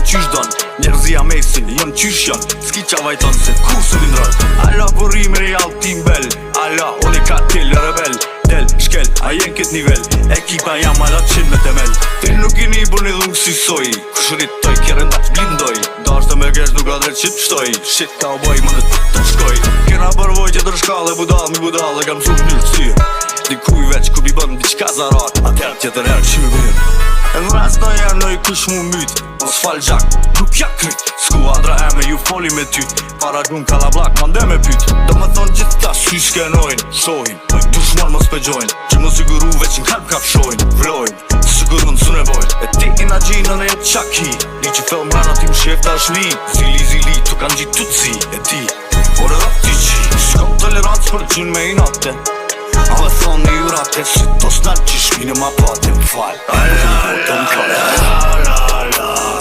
ban qysh don. Njerëzia mesin, jon qysh jon. S'ki qa vajton se ku sulin rën. Ala përrime real team bell. Ala unë ka tele rebel. Del, shkel, a jen kët nivel. Ekipa jam ala qin me temel. Ti nuk i një bërni dhung si soj. Kush rritoj, kjerën da që blindoj. Dashtë me kesh nuk adre qit pështoj. Shit ka u boj, më në të shkoj. Kena përvoj që tërshkallë, budal mi budal. E kam shumë njërë sirë. Dikuj veç ku bi bën diqka zarat. Atër tjetër herë që më bërë. E në rast në jam në i kush mu myt. Mos fal gjak, nuk ja kryt. Skuadra e me ju foli me ty. Para gun ka la blak, mande me pyt. Do më thonë gjithë ta sy shkenojnë. Shohin, dushman mos pëgjojnë. Që më siguru veç në kalp kapshojnë. Vrojnë, sigur më nësu nevojnë. E ti i na gjinën e qaki. Di që fel mrana ti më shef ta shli. Zili, tu kanë gjitë tutsi. E ti, ore da ti qi. Shkom tolerancë për gjin me i natte. A me thonë në jurate. Si to s'na që shmine ma pate më fal. La la la la la.